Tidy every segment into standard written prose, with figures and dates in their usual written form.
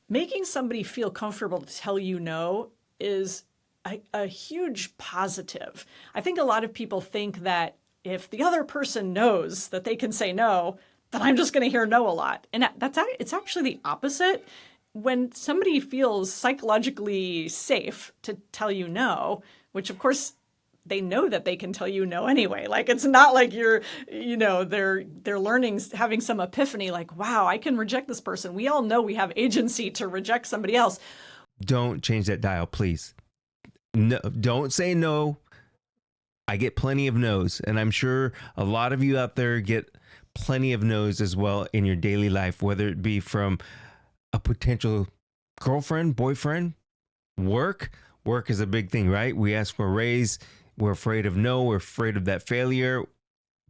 making somebody feel comfortable to tell you no is a huge positive. I think a lot of people think that if the other person knows that they can say no, then I'm just going to hear no a lot. And it's actually the opposite. When somebody feels psychologically safe to tell you no, which of course they know that they can tell you no anyway. Like it's not like they're learning, having some epiphany like, wow, I can reject this person. We all know we have agency to reject somebody else. Don't change that dial, please. No, don't say no. I get plenty of no's, and I'm sure a lot of you out there get plenty of no's as well in your daily life, whether it be from a potential girlfriend, boyfriend, work. Work is a big thing, right? We ask for a raise. We're afraid of no. We're afraid of that failure.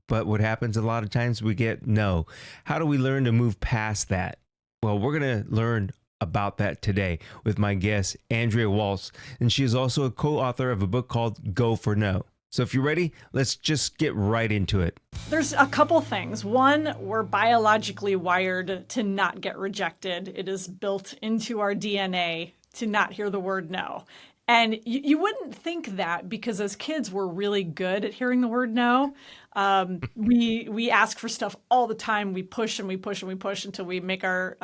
But what happens a lot of times, we get no. How do we learn to move past that? Well, we're going to learn about that today with my guest, Andrea Waltz. And she is also a co-author of a book called Go for No. So if you're ready, let's just get right into it. There's a couple things. One, we're biologically wired to not get rejected. It is built into our DNA to not hear the word no. And you wouldn't think that because as kids, we're really good at hearing the word no. We ask for stuff all the time. We push and we push and we push until we make our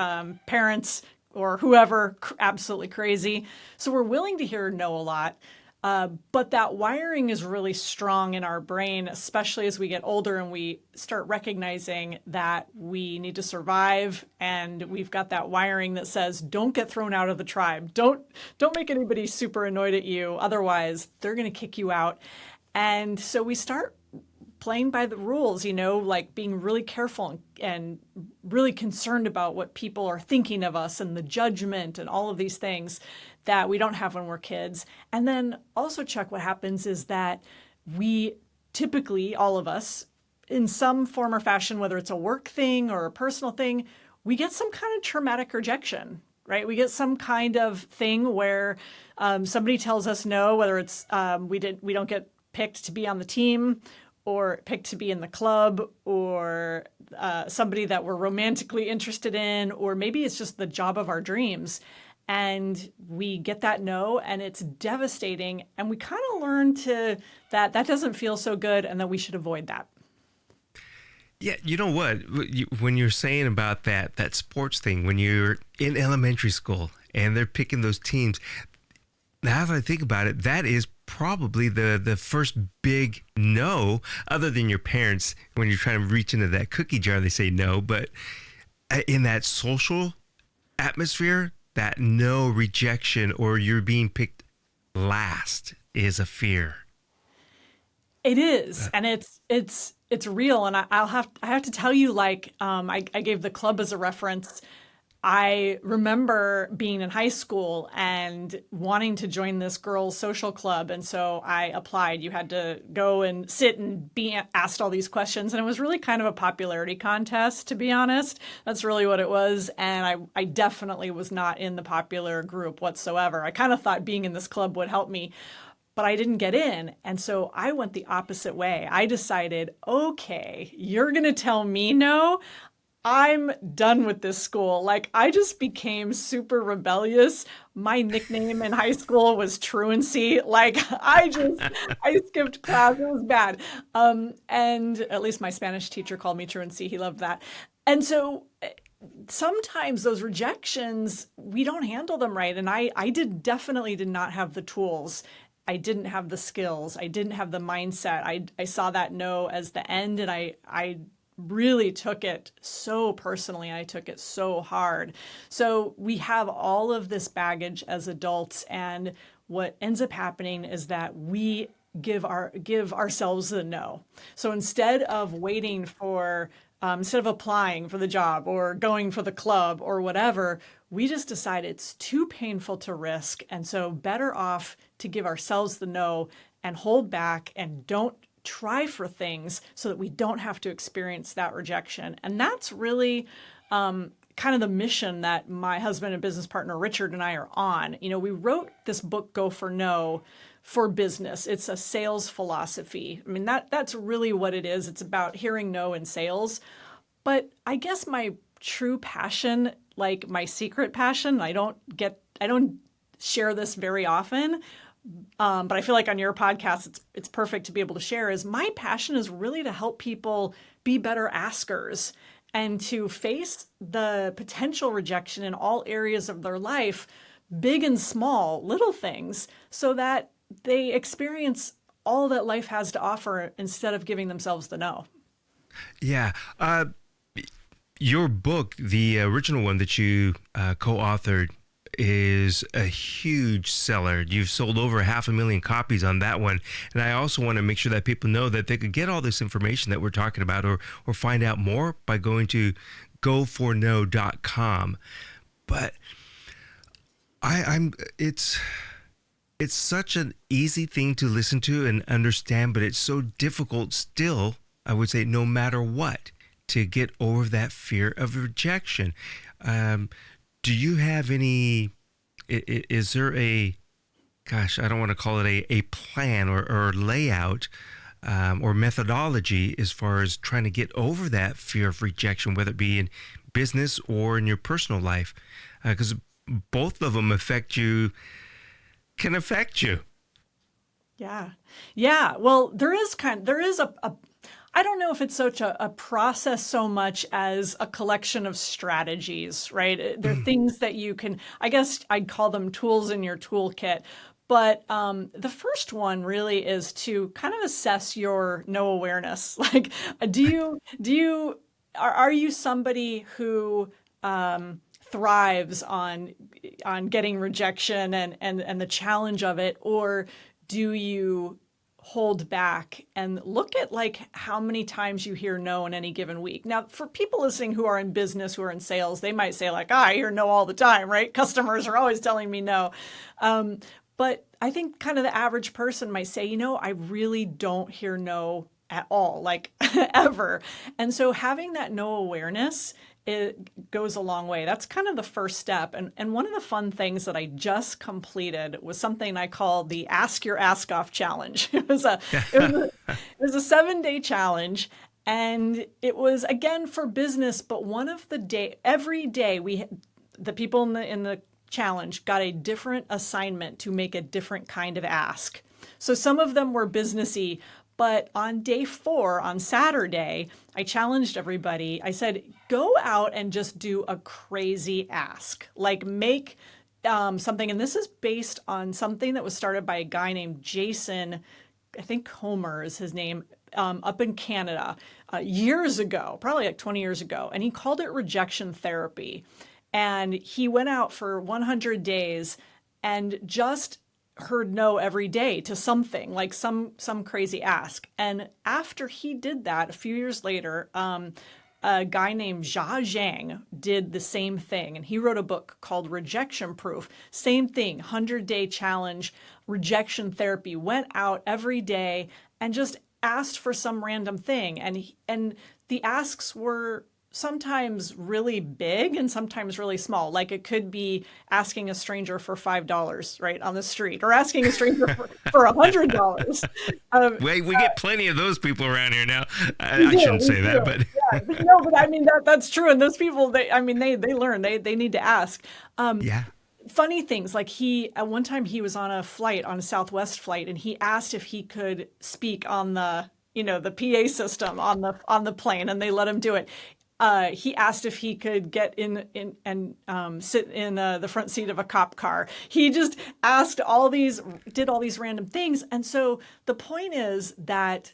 parents or whoever absolutely crazy. So we're willing to hear no a lot. But that wiring is really strong in our brain, especially as we get older and we start recognizing that we need to survive. And we've got that wiring that says, don't get thrown out of the tribe. Don't make anybody super annoyed at you. Otherwise, they're going to kick you out. And so we start playing by the rules, like being really careful and really concerned about what people are thinking of us and the judgment and all of these things that we don't have when we're kids. And then also, Chuck, what happens is that we typically, all of us, in some form or fashion, whether it's a work thing or a personal thing, we get some kind of traumatic rejection, right? We get some kind of thing where somebody tells us no, whether it's we don't get picked to be on the team or picked to be in the club, or somebody that we're romantically interested in, or maybe it's just the job of our dreams. And we get that no, and it's devastating. And we kind of learn that doesn't feel so good and that we should avoid that. Yeah, you know what? When you're saying about that sports thing, when you're in elementary school and they're picking those teams, now that I think about it, that is probably the first big no, other than your parents. When you're trying to reach into that cookie jar, they say no. But in that social atmosphere, that no rejection or you're being picked last is a fear. It is, and it's real. And I have to tell you, like, I gave the club as a reference. I remember being in high school and wanting to join this girls' social club. And so I applied. You had to go and sit and be asked all these questions. And it was really kind of a popularity contest, to be honest. That's really what it was. And I definitely was not in the popular group whatsoever. I kind of thought being in this club would help me, but I didn't get in. And so I went the opposite way. I decided, okay, you're going to tell me no. I'm done with this school. Like, I just became super rebellious. My nickname in high school was Truancy. Like, I skipped class. It was bad. And at least my Spanish teacher called me Truancy. He loved that. And so sometimes those rejections, we don't handle them right. And I definitely did not have the tools. I didn't have the skills. I didn't have the mindset. I saw that no as the end, and I really took it so personally. I took it so hard. So we have all of this baggage as adults, and what ends up happening is that we give ourselves the no. So instead of waiting for instead of applying for the job or going for the club or whatever, we just decide it's too painful to risk, and so better off to give ourselves the no and hold back and don't try for things so that we don't have to experience that rejection. And that's really kind of the mission that my husband and business partner Richard and I are on. We wrote this book, Go for No, for business. It's a sales philosophy. I mean, that's really what it is. It's about hearing no in sales. But I guess my true passion like my secret passion. I don't share this very often, but I feel like on your podcast, it's perfect to be able to share. Is my passion is really to help people be better askers and to face the potential rejection in all areas of their life, big and small, little things, so that they experience all that life has to offer instead of giving themselves the no. Yeah. Your book, the original one that you co-authored, is a huge seller. You've sold over 500,000 copies on that one. And I also want to make sure that people know that they could get all this information that we're talking about or find out more by going to goforno.com. But I'm it's such an easy thing to listen to and understand, but it's so difficult still, I would say, no matter what, to get over that fear of rejection. Do you have any, is there a, gosh, I don't want to call it a plan or layout or methodology as far as trying to get over that fear of rejection, whether it be in business or in your personal life? Because both of them can affect you. Yeah. Yeah. Well, there is a I don't know if it's such a process so much as a collection of strategies, right? They're things that you can, I guess I'd call them tools in your toolkit. But the first one really is to kind of assess your no awareness. Like, are you somebody who thrives on getting rejection and the challenge of it, or do you hold back and look at like how many times you hear no in any given week? Now, for people listening who are in business, who are in sales, they might say like, I hear no all the time, right? Customers are always telling me no. But I think kind of the average person might say, I really don't hear no at all, like ever. And so having that no awareness, it goes a long way. That's kind of the first step. And one of the fun things that I just completed was something I called the Ask Your Ask Off Challenge. It was a 7-day challenge. And it was, again, for business, but every day the people in the challenge got a different assignment to make a different kind of ask. So some of them were businessy, but on day 4, on Saturday, I challenged everybody. I said, go out and just do a crazy ask. Like make something, and this is based on something that was started by a guy named Jason, I think Homer is his name, up in Canada years ago, probably like 20 years ago. And he called it rejection therapy. And he went out for 100 days and just heard no every day to something, like some crazy ask. And after he did that, a few years later, a guy named Jia Zhang did the same thing. And he wrote a book called Rejection Proof. Same thing, 100-day challenge, rejection therapy, went out every day and just asked for some random thing. And the asks were sometimes really big and sometimes really small. Like it could be asking a stranger for $5, right, on the street, or asking a stranger for $100. We get plenty of those people around here now. I shouldn't say that, but yeah, no, but I mean that's true. And those people, they learn, they need to ask. Yeah. Funny things, like at one time he was on a Southwest flight, and he asked if he could speak on the PA system on the plane, and they let him do it. He asked if he could get in and sit in the front seat of a cop car. He just did all these random things. And so the point is that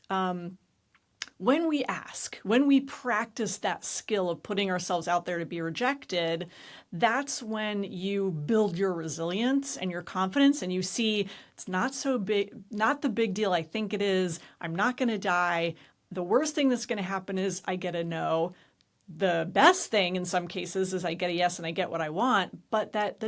when we practice that skill of putting ourselves out there to be rejected, that's when you build your resilience and your confidence, and you see it's not so big, not the big deal I think it is. I'm not going to die. The worst thing that's going to happen is I get a no. The best thing in some cases is I get a yes and I get what I want, but that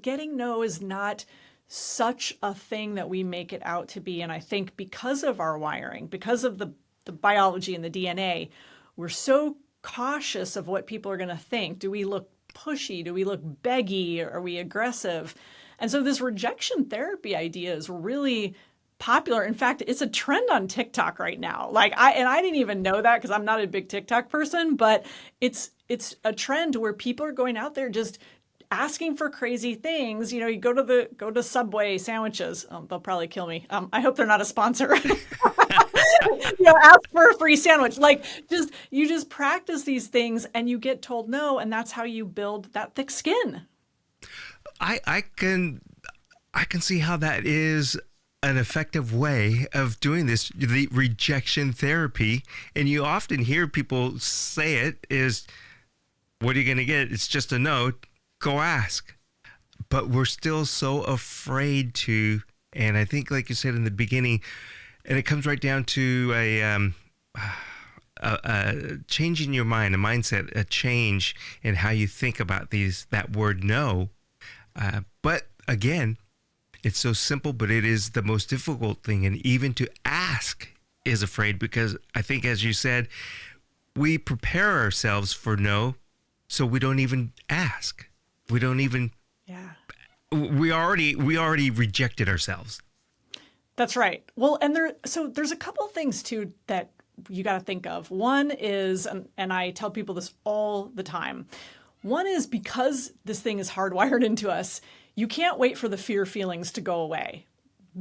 getting no is not such a thing that we make it out to be. And I think because of our wiring, because of the biology and the DNA, we're so cautious of what people are going to think. Do we look pushy? Do we look beggy? Are we aggressive? And so this rejection therapy idea is really popular. In fact, it's a trend on TikTok right now. I didn't even know that because I'm not a big TikTok person, but it's a trend where people are going out there just asking for crazy things. You know, you go to Subway sandwiches. They'll probably kill me. I hope they're not a sponsor. Ask for a free sandwich. Like, just you just practice these things and you get told no, and that's how you build that thick skin. I can see how that is an effective way of doing this, the rejection therapy. And you often hear people say it is, what are you going to get? It's just a no. Go ask. But we're still so afraid to. And I think, like you said in the beginning, and it comes right down to a changing your mind, a mindset, a change in how you think about that word no. But again, it's so simple, but it is the most difficult thing. And even to ask is afraid, because I think, as you said, we prepare ourselves for no, so we don't even ask. We don't even. Yeah. We already rejected ourselves. That's right. Well, and there's a couple of things too that you got to think of. One is, and I tell people this all the time. One is, because this thing is hardwired into us, you can't wait for the fear feelings to go away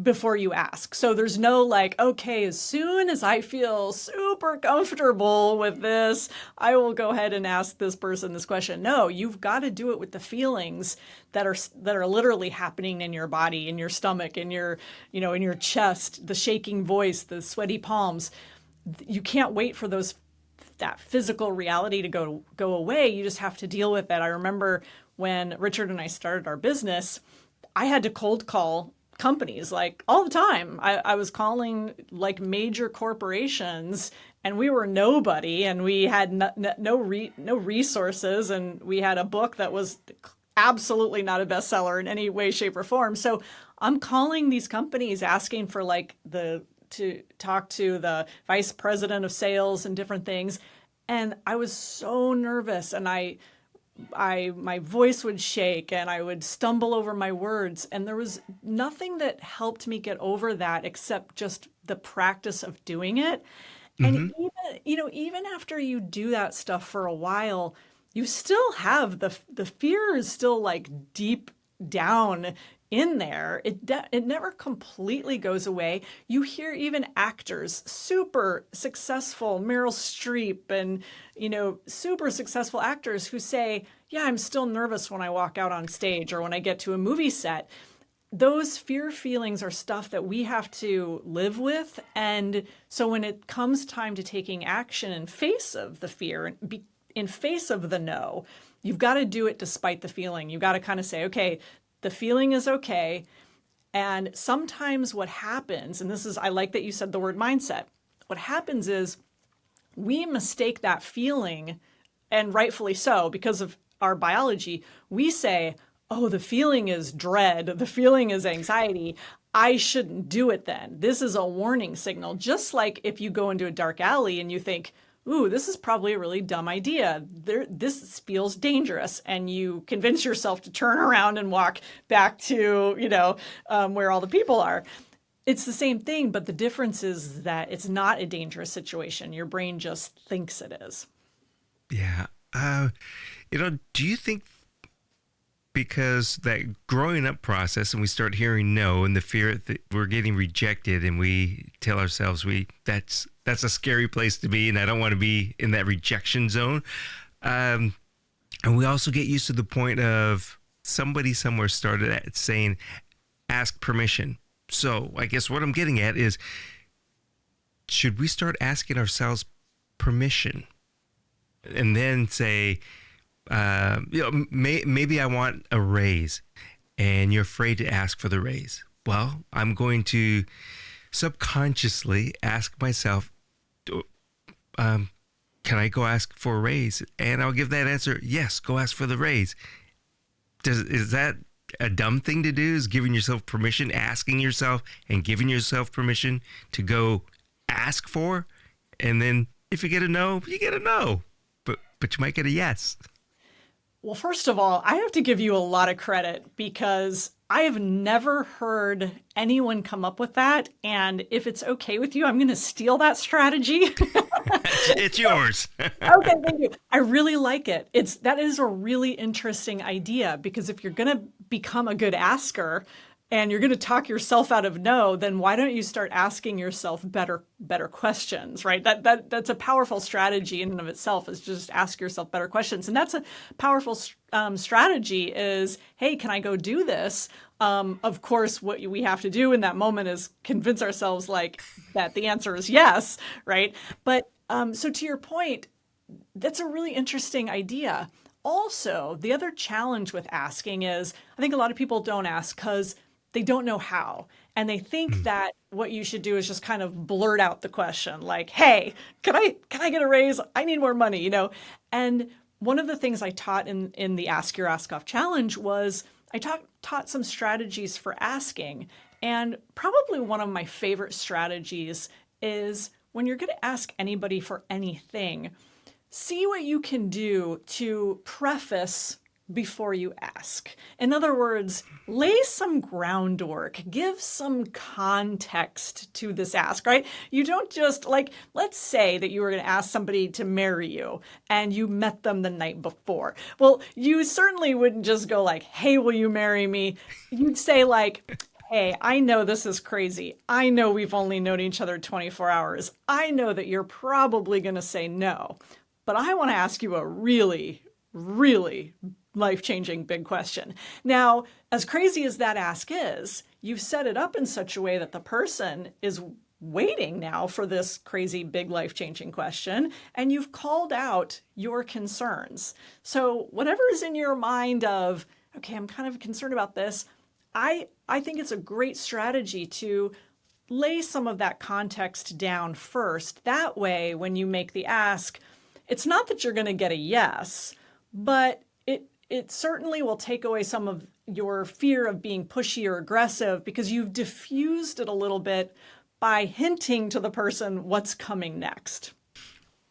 before you ask. So there's no like, okay, as soon as I feel super comfortable with this, I will go ahead and ask this person this question. No, you've got to do it with the feelings that are literally happening in your body, in your stomach, in your chest, the shaking voice, the sweaty palms. You can't wait for that physical reality to go away. You just have to deal with it. I remember when Richard and I started our business, I had to cold call companies like all the time. I was calling like major corporations, and we were nobody, and we had no resources, and we had a book that was absolutely not a bestseller in any way, shape, or form. So I'm calling these companies asking for to talk to the vice president of sales and different things. And I was so nervous, and my voice would shake, and I would stumble over my words. And there was nothing that helped me get over that except just the practice of doing it. And even after you do that stuff for a while, you still have the fear is still like deep down in there. It never completely goes away. You hear even actors, super successful, Meryl Streep, and super successful actors who say, yeah, I'm still nervous when I walk out on stage or when I get to a movie set. Those fear feelings are stuff that we have to live with. And so when it comes time to taking action in face of the fear, in face of the no, you've got to do it despite the feeling. You've got to kind of say, okay, the feeling is okay. And sometimes what happens, and I like that you said the word mindset. What happens is we mistake that feeling, and rightfully so, because of our biology. We say, oh, the feeling is dread. The feeling is anxiety. I shouldn't do it then. This is a warning signal. Just like if you go into a dark alley and you think, ooh, this is probably a really dumb idea. This feels dangerous. And you convince yourself to turn around and walk back to, where all the people are. It's the same thing, but the difference is that it's not a dangerous situation. Your brain just thinks it is. Yeah. Do you think, because that growing up process, and we start hearing no, and the fear that we're getting rejected, and we tell ourselves that's a scary place to be, and I don't want to be in that rejection zone. And we also get used to the point of somebody somewhere started at saying, ask permission. So I guess what I'm getting at is, should we start asking ourselves permission? And then say, maybe I want a raise, and you're afraid to ask for the raise. Well, I'm going to subconsciously ask myself, can I go ask for a raise? And I'll give that answer, yes, go ask for the raise. Is that a dumb thing to do? Is giving yourself permission, asking yourself and giving yourself permission to go ask for? And then if you get a no, you get a no. But you might get a yes. Well, first of all, I have to give you a lot of credit, because I have never heard anyone come up with that. And if it's okay with you, I'm going to steal that strategy. It's yours. Okay, thank you. I really like it. That is a really interesting idea because if you're going to become a good asker and you're going to talk yourself out of no, then why don't you start asking yourself better questions, right? That's a powerful strategy in and of itself, is just ask yourself better questions. And that's a powerful strategy is, hey, can I go do this? Of course, what we have to do in that moment is convince ourselves like that the answer is yes, right? But so to your point, that's a really interesting idea. Also, the other challenge with asking is I think a lot of people don't ask because they don't know how. And they think that what you should do is just kind of blurt out the question like, hey, can I get a raise? I need more money, you know? And one of the things I taught in the Ask Your Ask Off challenge was I taught some strategies for asking. And probably one of my favorite strategies is when you're going to ask anybody for anything, see what you can do to preface before you ask. In other words, lay some groundwork, give some context to this ask, right? You don't just like, let's say that you were going to ask somebody to marry you and you met them the night before. Well, you certainly wouldn't just go like, hey, will you marry me? You'd say like, hey, I know this is crazy. I know we've only known each other 24 hours. I know that you're probably going to say no, but I want to ask you a really, really life-changing big question. Now, as crazy as that ask is, you've set it up in such a way that the person is waiting now for this crazy big life-changing question, and you've called out your concerns. So whatever is in your mind of, okay, I'm kind of concerned about this, I think it's a great strategy to lay some of that context down first. That way, when you make the ask, it's not that you're going to get a yes, but it certainly will take away some of your fear of being pushy or aggressive because you've diffused it a little bit by hinting to the person what's coming next.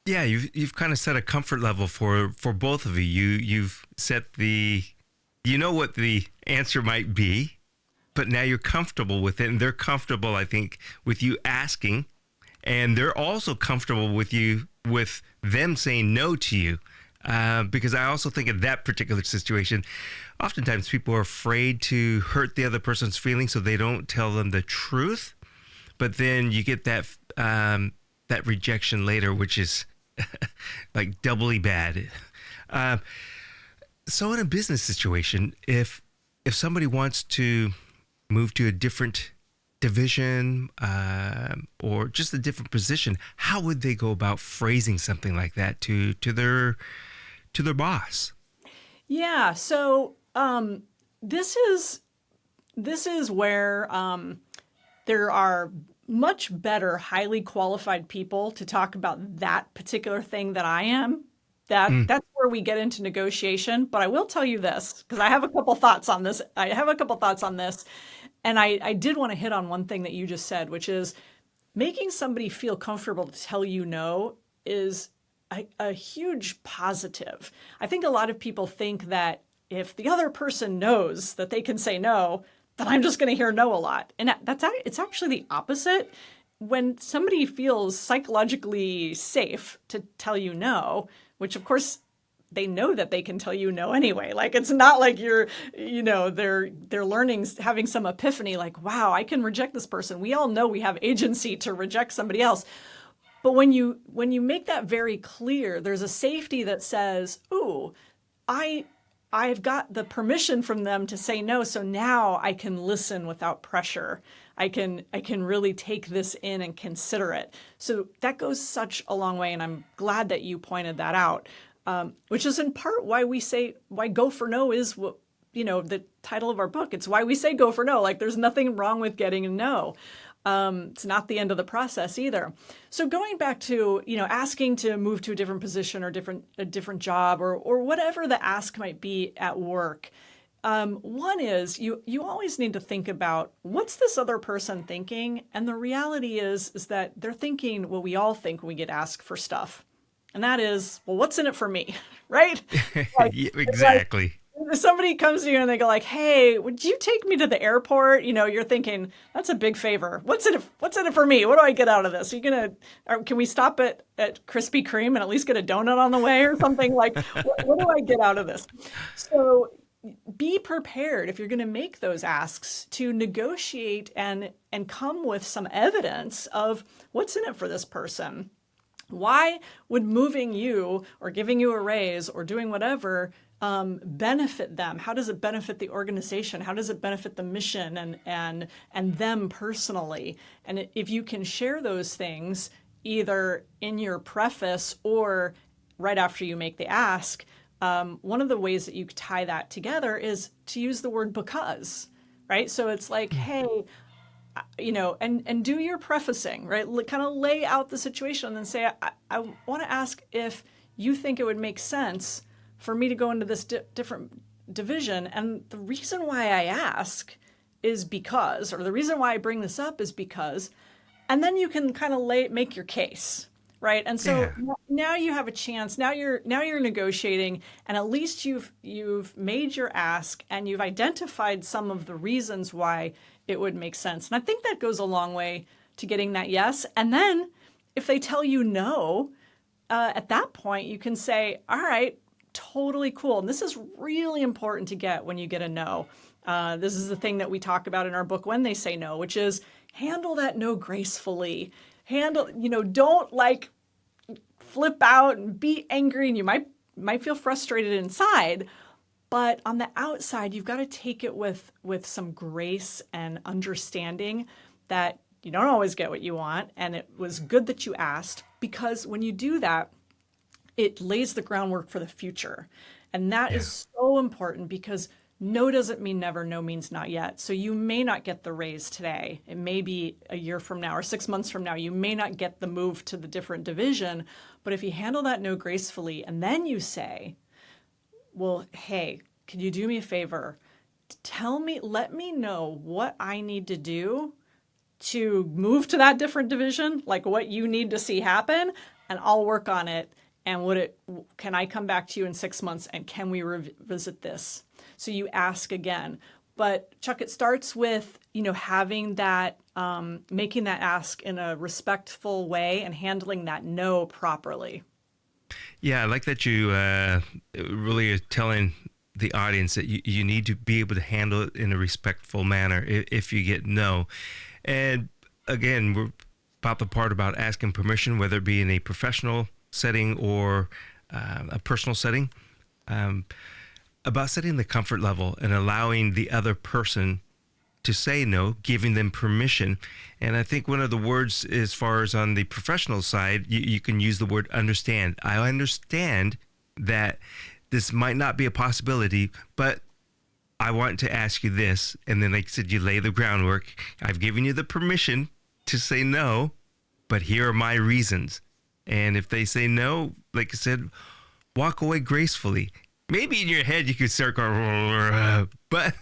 Yeah, you've kind of set a comfort level for both of you. You've set you know what the answer might be, but now you're comfortable with it, and they're comfortable, I think, with you asking, and they're also comfortable with them saying no to you. Because I also think in that particular situation, oftentimes people are afraid to hurt the other person's feelings, so they don't tell them the truth. But then you get that rejection later, which is like doubly bad. So in a business situation, if somebody wants to move to a different division or just a different position, how would they go about phrasing something like that to their boss? Yeah, so this is where there are much better, highly qualified people to talk about that particular thing that I am. That's where we get into negotiation. But I will tell you this, because I have a couple thoughts on this. And I did want to hit on one thing that you just said, which is making somebody feel comfortable to tell you no is a huge positive. I think a lot of people think that if the other person knows that they can say no, then I'm just going to hear no a lot. And it's actually the opposite. When somebody feels psychologically safe to tell you no, which of course they know that they can tell you no anyway. Like it's not like they're learning, having some epiphany like, wow, I can reject this person. We all know we have agency to reject somebody else. But when you make that very clear, there's a safety that says, ooh, I've got the permission from them to say no, so now I can listen without pressure. I can really take this in and consider it. So that goes such a long way, and I'm glad that you pointed that out, which is in part why go for no is what, the title of our book. It's why we say go for no. Like there's nothing wrong with getting a no. It's not the end of the process either. So going back to, asking to move to a different position or a different job or whatever the ask might be at work. One is you always need to think about what's this other person thinking? And the reality is that they're thinking what we all think when we get asked for stuff. And that is, well, what's in it for me? Right? Yeah, exactly. If somebody comes to you and they go like, "Hey, would you take me to the airport?" You're thinking, "That's a big favor. What's in it for me? What do I get out of this? Or can we stop at Krispy Kreme and at least get a donut on the way or something? Like, what do I get out of this?" So be prepared if you're going to make those asks to negotiate and come with some evidence of what's in it for this person. Why would moving you or giving you a raise or doing whatever benefit them? How does it benefit the organization? How does it benefit the mission and them personally? And if you can share those things either in your preface or right after you make the ask, one of the ways that you tie that together is to use the word because, right? So it's like, hey, and do your prefacing, right? Kind of lay out the situation and then say, I want to ask if you think it would make sense for me to go into this different division. And the reason why I ask is because, or the reason why I bring this up is because, and then you can kind of make your case, right? And so now you have a chance. Now you're negotiating, and at least you've made your ask and you've identified some of the reasons why it would make sense. And I think that goes a long way to getting that yes. And then if they tell you no, at that point you can say, all right, totally cool. And this is really important to get when you get a no. This is the thing that we talk about in our book, When They Say No, which is handle that no gracefully. Don't like flip out and be angry, and you might feel frustrated inside. But on the outside, you've got to take it with some grace and understanding that you don't always get what you want. And it was good that you asked, because when you do that, it lays the groundwork for the future. And that is so important, because no doesn't mean never, no means not yet. So you may not get the raise today. It may be a year from now or 6 months from now. You may not get the move to the different division. But if you handle that no gracefully, and then you say, well, hey, could you do me a favor? Let me know what I need to do to move to that different division, like what you need to see happen, and I'll work on it. And can I come back to you in 6 months, and can we revisit this? So you ask again. But Chuck, it starts with, having that, making that ask in a respectful way and handling that no properly. Yeah, I like that you really are telling the audience that you need to be able to handle it in a respectful manner if you get no. And again, we're about the part about asking permission, whether it be in a professional setting or a personal setting, about setting the comfort level and allowing the other person to say no, giving them permission. And I think one of the words, as far as on the professional side, you can use the word understand. I understand that this might not be a possibility, but I want to ask you this. And then, like I said, you lay the groundwork. I've given you the permission to say no, but here are my reasons. And if they say no, like I said, walk away gracefully. Maybe in your head you could start going, but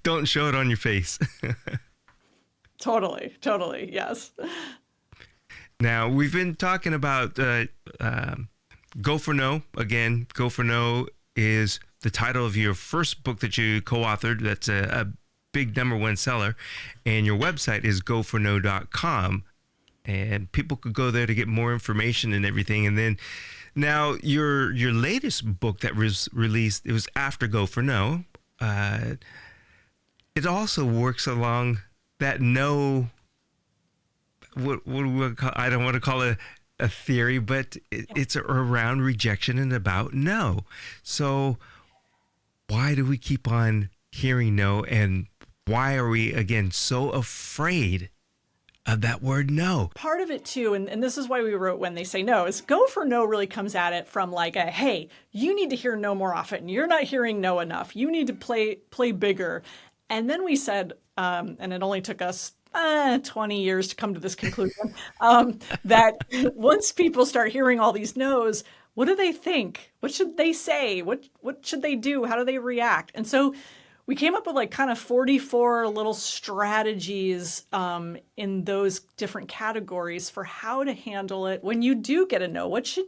don't show it on your face. Totally, yes. Now, we've been talking about Go for No. Again, Go for No is the title of your first book that you co-authored. That's a big #1 seller. And your website is goforno.com. And people could go there to get more information and everything. And then now your latest book that was released, it was after Go for No. It also works along that no, what we call, I don't want to call it a theory, but it's around rejection and about no. So why do we keep on hearing no? And why are we, again, so afraid of that word no? Part of it too, and this is why we wrote When They Say No, is Go for No really comes at it from like a, hey, you need to hear no more often. You're not hearing no enough. You need to play bigger. And then we said, and it only took us 20 years to come to this conclusion, that once people start hearing all these no's, what do they think? What should they say? What should they do? How do they react? And so we came up with like kind of 44 little strategies in those different categories for how to handle it when you do get a no. What do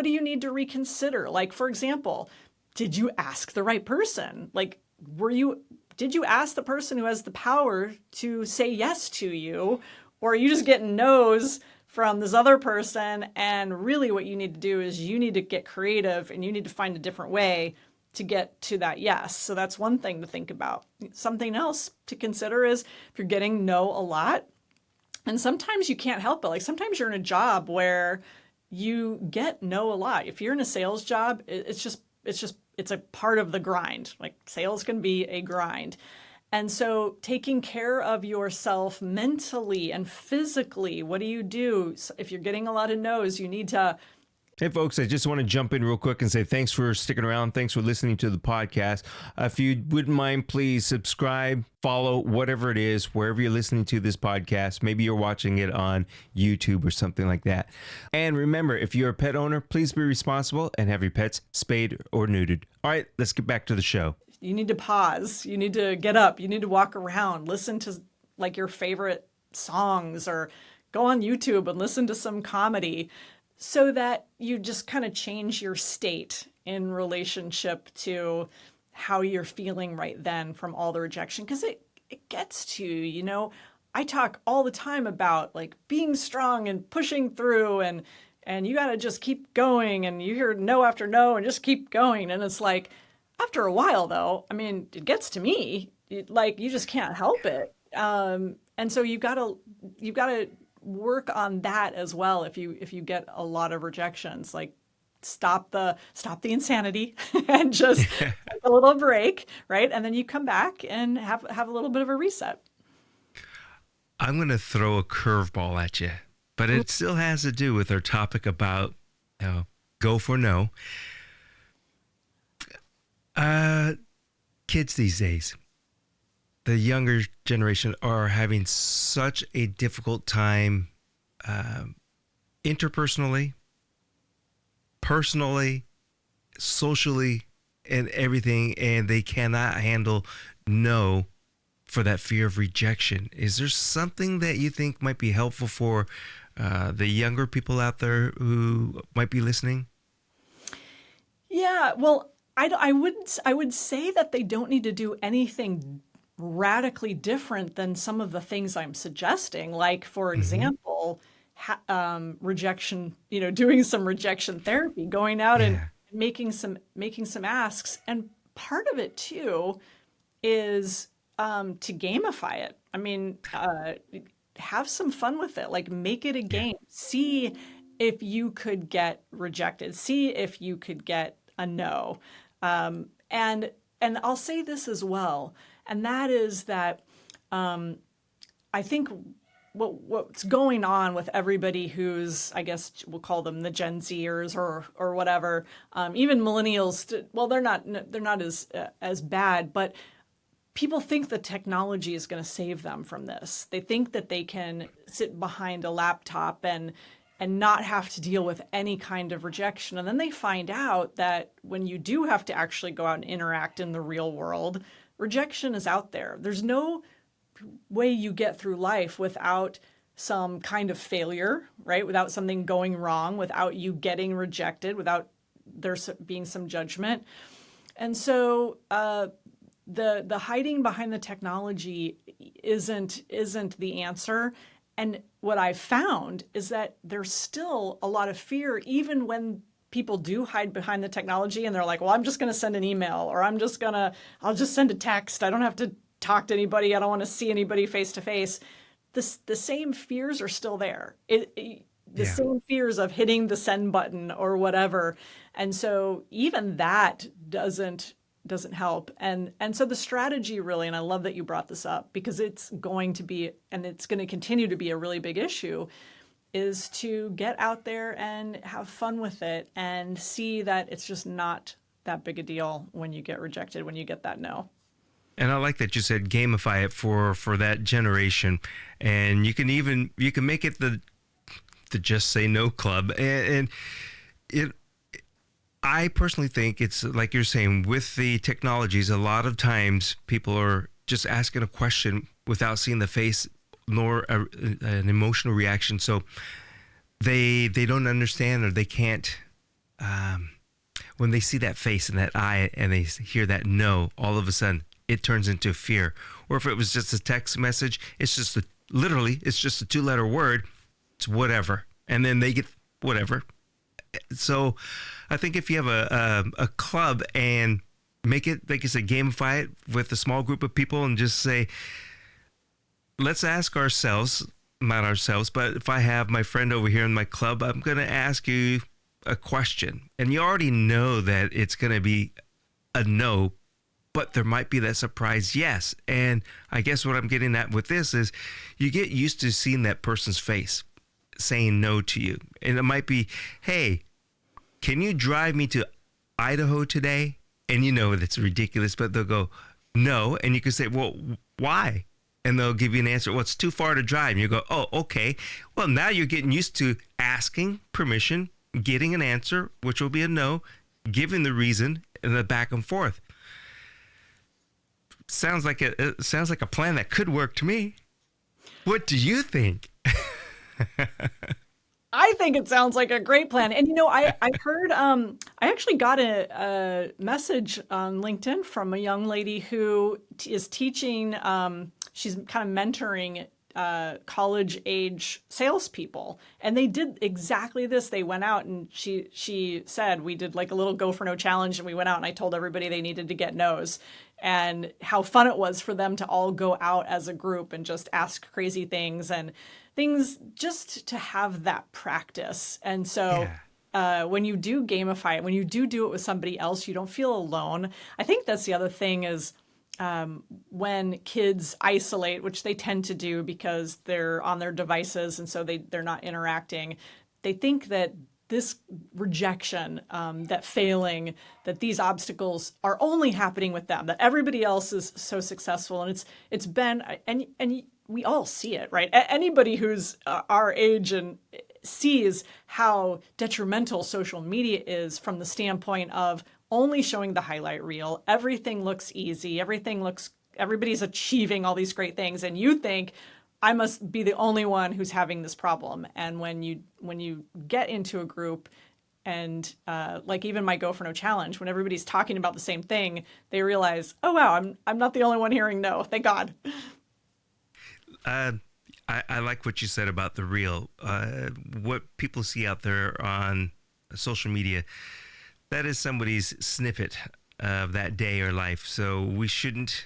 you need to reconsider? Like, for example, did you ask the right person? Like, did you ask the person who has the power to say yes to you? Or are you just getting no's from this other person? And really what you need to do is you need to get creative and you need to find a different way to get to that yes. So that's one thing to think about. Something else to consider is if you're getting no a lot, and sometimes you can't help it. Like sometimes you're in a job where you get no a lot. If you're in a sales job, it's a part of the grind. Like sales can be a grind. And so taking care of yourself mentally and physically, what do you do? If you're getting a lot of no's, you need to. Hey, folks, I just want to jump in real quick and say thanks for sticking around. Thanks for listening to the podcast. If you wouldn't mind, please subscribe, follow, whatever it is, wherever you're listening to this podcast. Maybe you're watching it on YouTube or something like that. And remember, if you're a pet owner, please be responsible and have your pets spayed or neutered. All right, let's get back to the show. You need to pause. You need to get up. You need to walk around. Listen to like your favorite songs or go on YouTube and listen to some comedy, so that you just kind of change your state in relationship to how you're feeling right then from all the rejection. Because it gets to you, you know. I talk all the time about like being strong and pushing through and you got to just keep going, and you hear no after no and just keep going. And it's like, after a while though, I mean, it gets to me, like you just can't help it. And so you've got to work on that as well. If you get a lot of rejections, like stop the insanity and just take a little break, right? And then you come back and have a little bit of a reset. I'm going to throw a curveball at you, but it still has to do with our topic about go for no. Kids these days, the younger generation are having such a difficult time interpersonally, personally, socially, and everything, and they cannot handle no for that fear of rejection. Is there something that you think might be helpful for the younger people out there who might be listening? Yeah, well, I would say that they don't need to do anything radically different than some of the things I'm suggesting. Like, for example, rejection, doing some rejection therapy, going out and making some asks. And part of it too is to gamify it. I mean, have some fun with it. Like, make it a game. See if you could get rejected. See if you could get a no. And I'll say this as well, and that is that I think what's going on with everybody who's, I guess we'll call them the Gen Zers or whatever, even millennials. Well, they're not as bad, but people think the technology is going to save them from this. They think that they can sit behind a laptop and not have to deal with any kind of rejection. And then they find out that when you do have to actually go out and interact in the real world, rejection is out there. There's no way you get through life without some kind of failure, right? Without something going wrong, without you getting rejected, without there being some judgment. And so the hiding behind the technology isn't the answer. And what I've found is that there's still a lot of fear, even when people do hide behind the technology and they're like, well, I'm just going to send an email, or I'll just send a text. I don't have to talk to anybody. I don't want to see anybody face to face. The same fears are still there. The same fears of hitting the send button or whatever. And so even that doesn't help. And so the strategy really, and I love that you brought this up because it's going to be, and it's going to continue to be a really big issue, is to get out there and have fun with it and see that it's just not that big a deal when you get rejected, when you get that no. And I like that you said gamify it for that generation, and you can make it the Just Say No Club, and it. I personally think it's like you're saying with the technologies. A lot of times people are just asking a question without seeing the face nor an emotional reaction, so they don't understand, or they can't. when they see that face and that eye and they hear that no, all of a sudden it turns into fear. Or if it was just a text message, it's just literally, it's just a 2-letter word. It's whatever. And then they get whatever. So I think if you have a club and make it, like I said, gamify it with a small group of people and just say, let's ask ourselves, not ourselves, but if I have my friend over here in my club, I'm going to ask you a question. And you already know that it's going to be a no, but there might be that surprise yes. And I guess what I'm getting at with this is you get used to seeing that person's face saying no to you. And it might be, hey, can you drive me to Idaho today? And you know that's ridiculous, but they'll go, no. And you can say, well, why? And they'll give you an answer. Well, it's too far to drive. And you go, oh, okay. Well, now you're getting used to asking permission, getting an answer, which will be a no, giving the reason, and the back and forth. Sounds like a plan that could work to me. What do you think? I think it sounds like a great plan. And I heard I actually got a message on LinkedIn from a young lady who is teaching. She's kind of mentoring college age salespeople, and they did exactly this. They went out and she said we did like a little go for no challenge, and we went out and I told everybody they needed to get no's, and how fun it was for them to all go out as a group and just ask crazy things and things just to have that practice. And so when you do gamify it, when you do it with somebody else, you don't feel alone. I think that's the other thing is when kids isolate, which they tend to do because they're on their devices and so they're not interacting, they think that this rejection, that failing, that these obstacles are only happening with them, that everybody else is so successful. And it's been, and we all see it, right? Anybody who's our age and sees how detrimental social media is from the standpoint of only showing the highlight reel. Everything looks easy. Everybody's achieving all these great things. And you think, I must be the only one who's having this problem. And when you get into a group and like even my Go for No challenge, when everybody's talking about the same thing, they realize, oh, wow, I'm not the only one hearing no. Thank God. I like what you said about the reel. What people see out there on social media, that is somebody's snippet of that day or life. So we shouldn't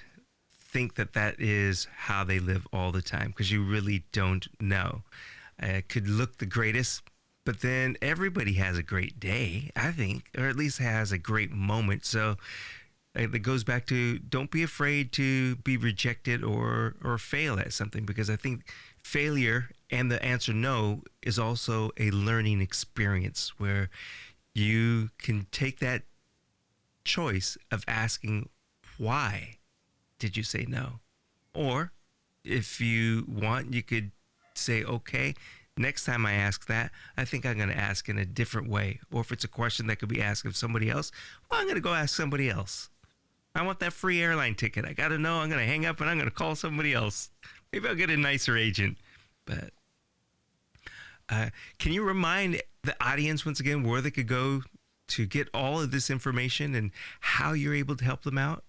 think that is how they live all the time, because you really don't know. It could look the greatest, but then everybody has a great day, I think, or at least has a great moment. So it goes back to don't be afraid to be rejected or fail at something, because I think failure and the answer no is also a learning experience where you can take that choice of asking, why did you say no? Or if you want, you could say, okay, next time I ask that, I think I'm going to ask in a different way. Or if it's a question that could be asked of somebody else, well, I'm going to go ask somebody else. I want that free airline ticket. I got to know. I'm going to hang up and I'm going to call somebody else. Maybe I'll get a nicer agent. But can you remind the audience once again where they could go to get all of this information and how you're able to help them out?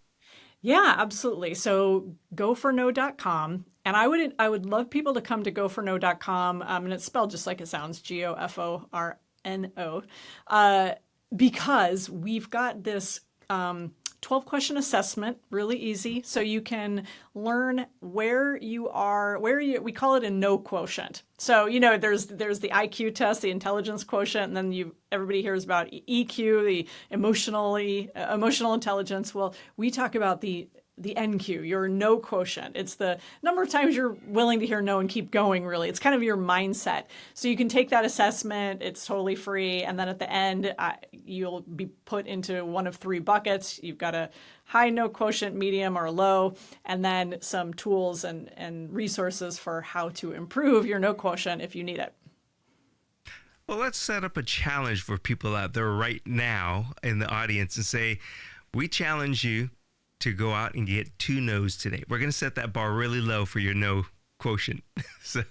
Yeah, absolutely. So goforno.com. And I would love people to come to goforno.com. And it's spelled just like it sounds, GOFORNO, because we've got this 12-question assessment, really easy. So you can learn where you are, we call it a no quotient. So, there's the IQ test, the intelligence quotient, and then everybody hears about EQ, the emotional intelligence. Well, we talk about the NQ, your no quotient. It's the number of times you're willing to hear no and keep going, really. It's kind of your mindset. So you can take that assessment. It's totally free. And then at the end, you'll be put into one of 3 buckets. You've got a high no quotient, medium, or low, and then some tools and resources for how to improve your no quotient if you need it. Well, let's set up a challenge for people out there right now in the audience and say, we challenge you to go out and get 2 no's today. We're going to set that bar really low for your no quotient. So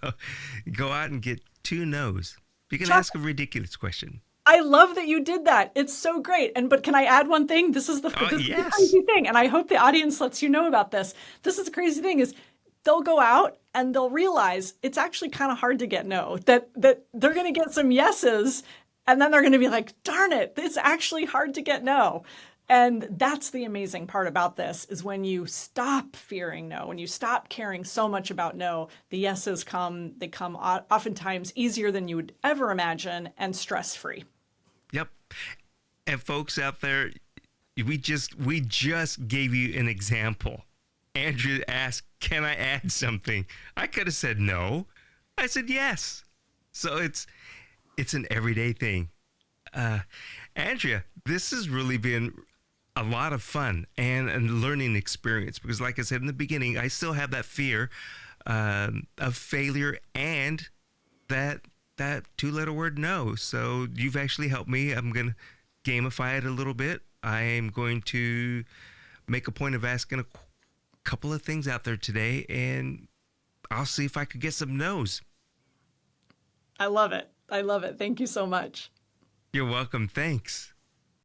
go out and get 2 no's. You can ask a ridiculous question. I love that you did that. It's so great. But can I add one thing? Oh, This is the yes. crazy thing, and I hope the audience lets you know about this. This is the crazy thing is they'll go out and they'll realize it's actually kind of hard to get no. That they're going to get some yeses, and then they're going to be like, "Darn it, it's actually hard to get no." And that's the amazing part about this is when you stop fearing no, when you stop caring so much about no, the yeses come, they come oftentimes easier than you would ever imagine and stress-free. Yep. And folks out there, we just gave you an example. Andrew asked, "Can I add something?" I could have said no. I said yes. So it's an everyday thing. Andrea, this has really been a lot of fun and a learning experience because, like I said in the beginning, I still have that fear of failure and that two-letter word no. So you've actually helped me. I'm gonna gamify it a little bit. I am going to make a point of asking a couple of things out there today, and I'll see if I could get some no's. I love it. I love it. Thank you so much. You're welcome. Thanks.